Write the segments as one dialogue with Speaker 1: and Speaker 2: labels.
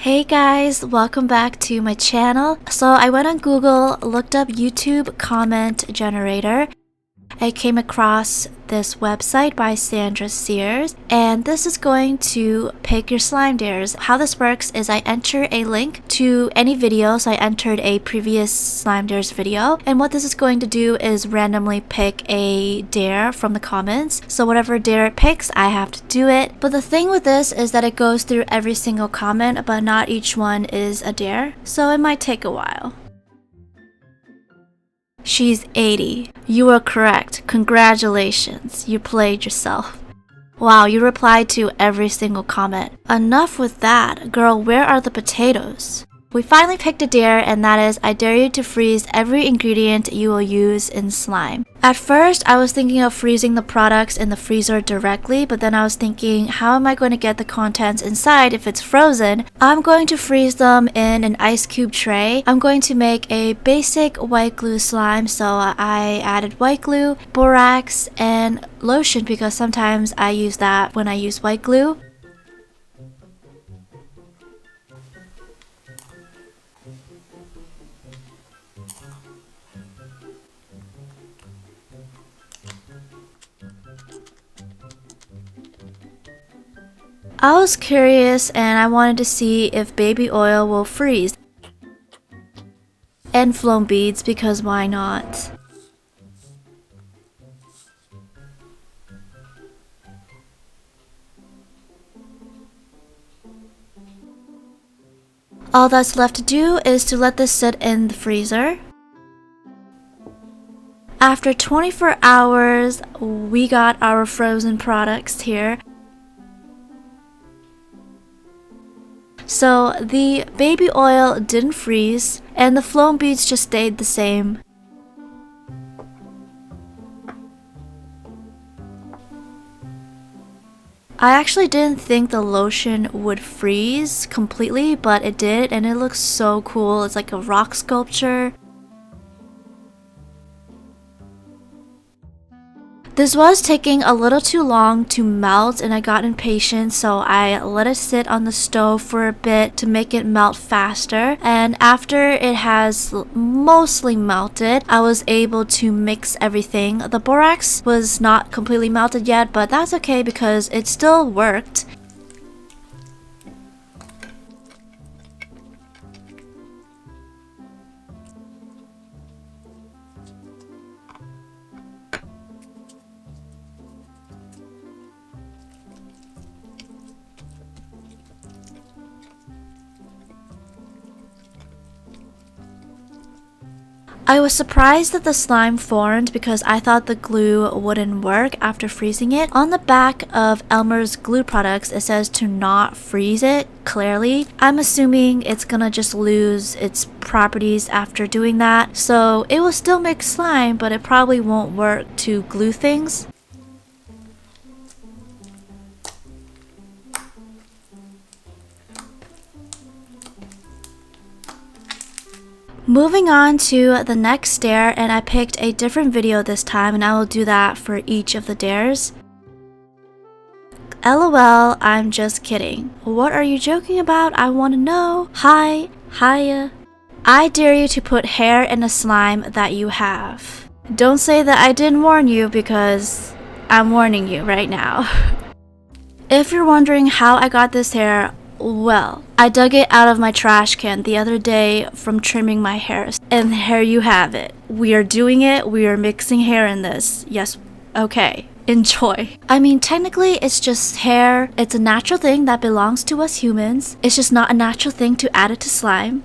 Speaker 1: Hey guys, welcome back to my channel. So I went on Google, looked up YouTube comment generator. I came across this website by Sandra Sears, and this is going to pick your slime dares. How this works is I enter a link to any video. So I entered a previous slime dares video, and what this is going to do is randomly pick a dare from the comments. So whatever dare it picks, I have to do it. But the thing with this is that it goes through every single comment, but not each one is a dare, so it might take a while. She's 80. You are correct. Congratulations. You played yourself. Wow, you replied to every single comment. Enough with that. Girl, where are the potatoes? We finally picked a dare, and that is I dare you to freeze every ingredient you will use in slime. At first, I was thinking of freezing the products in the freezer directly, but then I was thinking, how am I going to get the contents inside if it's frozen? I'm going to freeze them in an ice cube tray. I'm going to make a basic white glue slime, so I added white glue, borax, and lotion because sometimes I use that when I use white glue. I was curious and I wanted to see if baby oil will freeze. And foam beads, because why not? All that's left to do is to let this sit in the freezer. After 24 hours, we got our frozen products here. So the baby oil didn't freeze and the foam beads just stayed the same. I actually didn't think the lotion would freeze completely, but it did, and it looks so cool. It's like a rock sculpture. This was taking a little too long to melt, and I got impatient, so I let it sit on the stove for a bit to make it melt faster. And after it has mostly melted, I was able to mix everything. The borax was not completely melted yet, but that's okay because it still worked. I was surprised that the slime formed because I thought the glue wouldn't work after freezing it. On the back of Elmer's glue products, it says to not freeze it, clearly. I'm assuming it's gonna just lose its properties after doing that. So it will still make slime, but it probably won't work to glue things. Moving on to the next dare, and I picked a different video this time, and I will do that for each of the dares. LOL, I'm just kidding. What are you joking about? I want to know. Hi, hiya. I dare you to put hair in a slime that you have. Don't say that I didn't warn you, because I'm warning you right now. If you're wondering how I got this hair, well, I dug it out of my trash can the other day from trimming my hair, and here you have it. We are doing it. We are mixing hair in this. Yes, okay. Enjoy. I mean, technically it's just hair. It's a natural thing that belongs to us humans. It's just not a natural thing to add it to slime.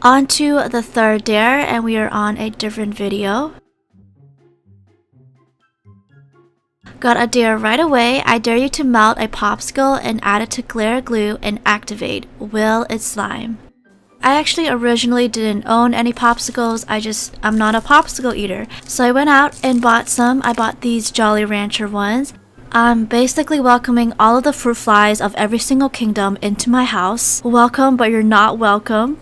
Speaker 1: On to the third dare, and we are on a different video. Got a dare right away. I dare you to melt a popsicle and add it to clear glue and activate. Will it slime? I actually originally didn't own any popsicles. I'm not a popsicle eater. So I went out and bought some. I bought these Jolly Rancher ones. I'm basically welcoming all of the fruit flies of every single kingdom into my house. Welcome, but you're not welcome.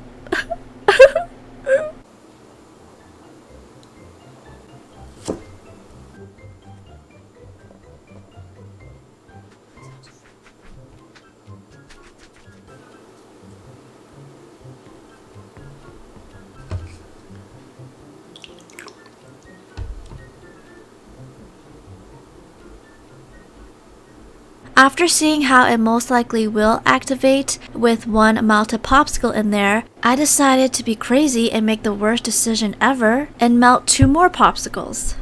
Speaker 1: After seeing how it most likely will activate with one melted popsicle in there, I decided to be crazy and make the worst decision ever and melt 2 more popsicles.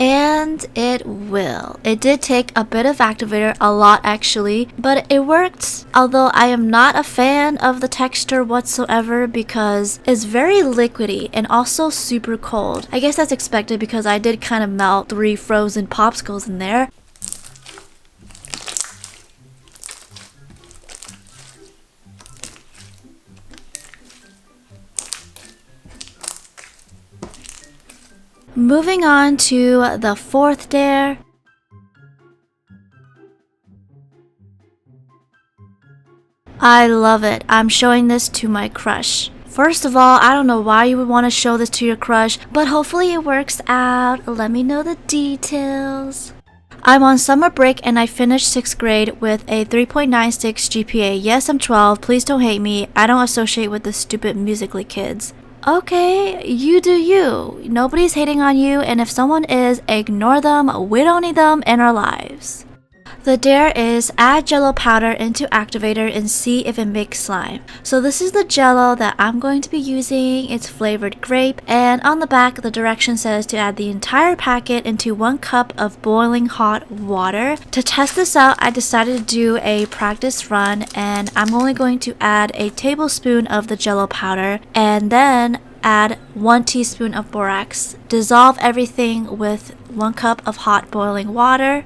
Speaker 1: And it will. It did take a bit of activator, a lot actually, but it worked. Although I am not a fan of the texture whatsoever because it's very liquidy and also super cold. I guess that's expected because I did kind of melt 3 frozen popsicles in there. Moving on to the 4th dare. I love it. I'm showing this to my crush. First of all, I don't know why you would want to show this to your crush, but hopefully it works out. Let me know the details. I'm on summer break and I finished 6th grade with a 3.96 GPA. Yes, I'm 12. Please don't hate me. I don't associate with the stupid Musical.ly kids. Okay, you do you. Nobody's hating on you, and if someone is, ignore them. We don't need them in our lives. The dare is add Jello powder into activator and see if it makes slime. So this is the Jello that I'm going to be using. It's flavored grape, and on the back the direction says to add the entire packet into 1 cup of boiling hot water. To test this out, I decided to do a practice run, and I'm only going to add a tablespoon of the Jello powder and then add 1 teaspoon of borax. Dissolve everything with 1 cup of hot boiling water.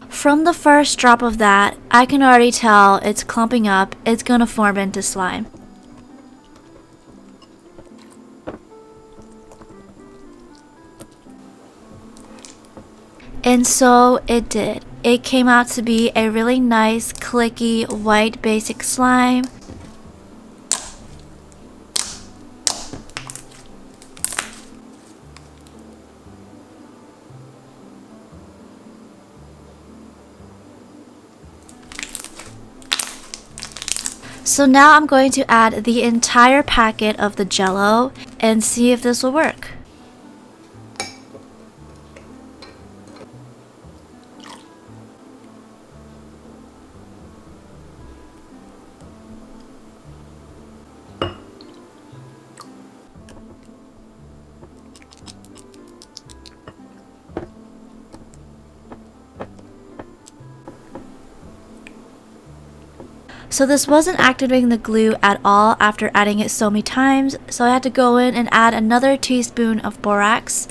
Speaker 1: From the first drop of that, I can already tell it's clumping up. It's gonna form into slime. And so it did. It came out to be a really nice, clicky, white basic slime. So now I'm going to add the entire packet of the Jello and see if this will work. So this wasn't activating the glue at all after adding it so many times, so I had to go in and add another teaspoon of borax.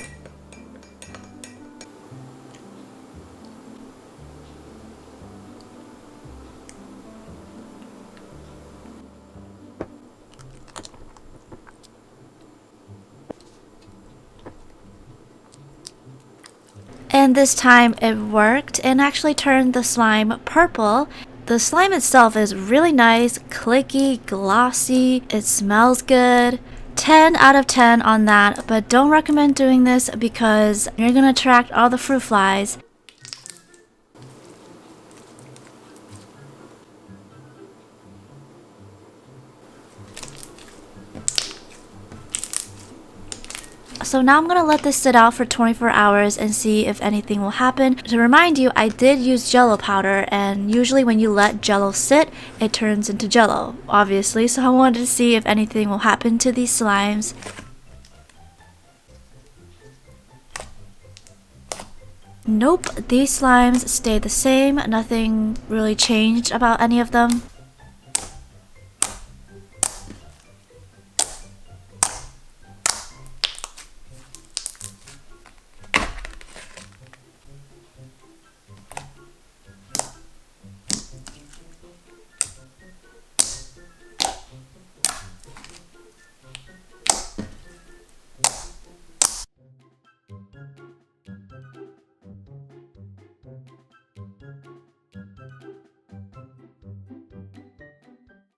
Speaker 1: And this time it worked and actually turned the slime purple. The slime itself is really nice, clicky, glossy, it smells good. 10 out of 10 on that, but don't recommend doing this because you're gonna attract all the fruit flies. So now I'm gonna let this sit out for 24 hours and see if anything will happen. To remind you, I did use Jello powder, and usually when you let Jello sit, it turns into Jello, obviously. So I wanted to see if anything will happen to these slimes. Nope, these slimes stay the same. Nothing really changed about any of them.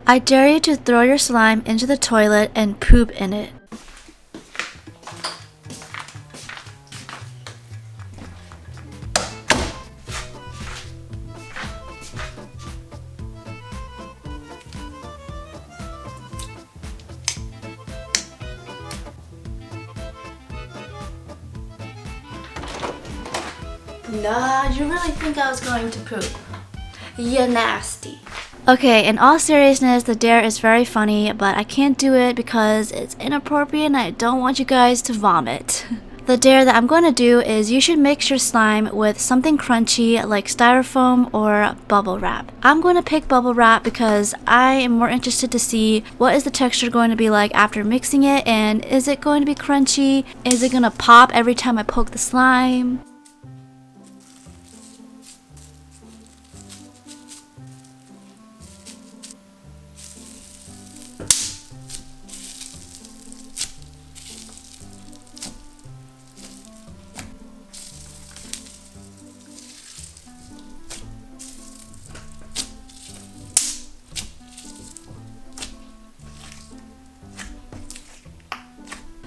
Speaker 1: I dare you to throw your slime into the toilet and poop in it. Nah, you really think I was going to poop? You're nasty. Okay, in all seriousness, the dare is very funny, but I can't do it because it's inappropriate and I don't want you guys to vomit. The dare that I'm going to do is you should mix your slime with something crunchy like styrofoam or bubble wrap. I'm going to pick bubble wrap because I am more interested to see what is the texture going to be like after mixing it, and is it going to be crunchy? Is it going to pop every time I poke the slime?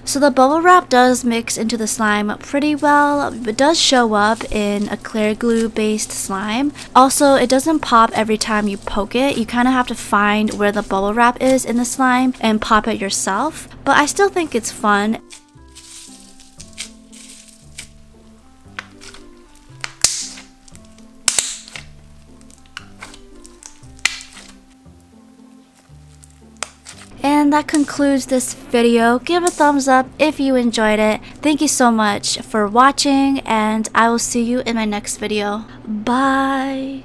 Speaker 1: So the bubble wrap does mix into the slime pretty well. It does show up in a clear glue based slime. Also, it doesn't pop every time you poke it. You kind of have to find where the bubble wrap is in the slime and pop it yourself. But I still think it's fun. And that concludes this video. Give a thumbs up if you enjoyed it. Thank you so much for watching, and I will see you in my next video. Bye!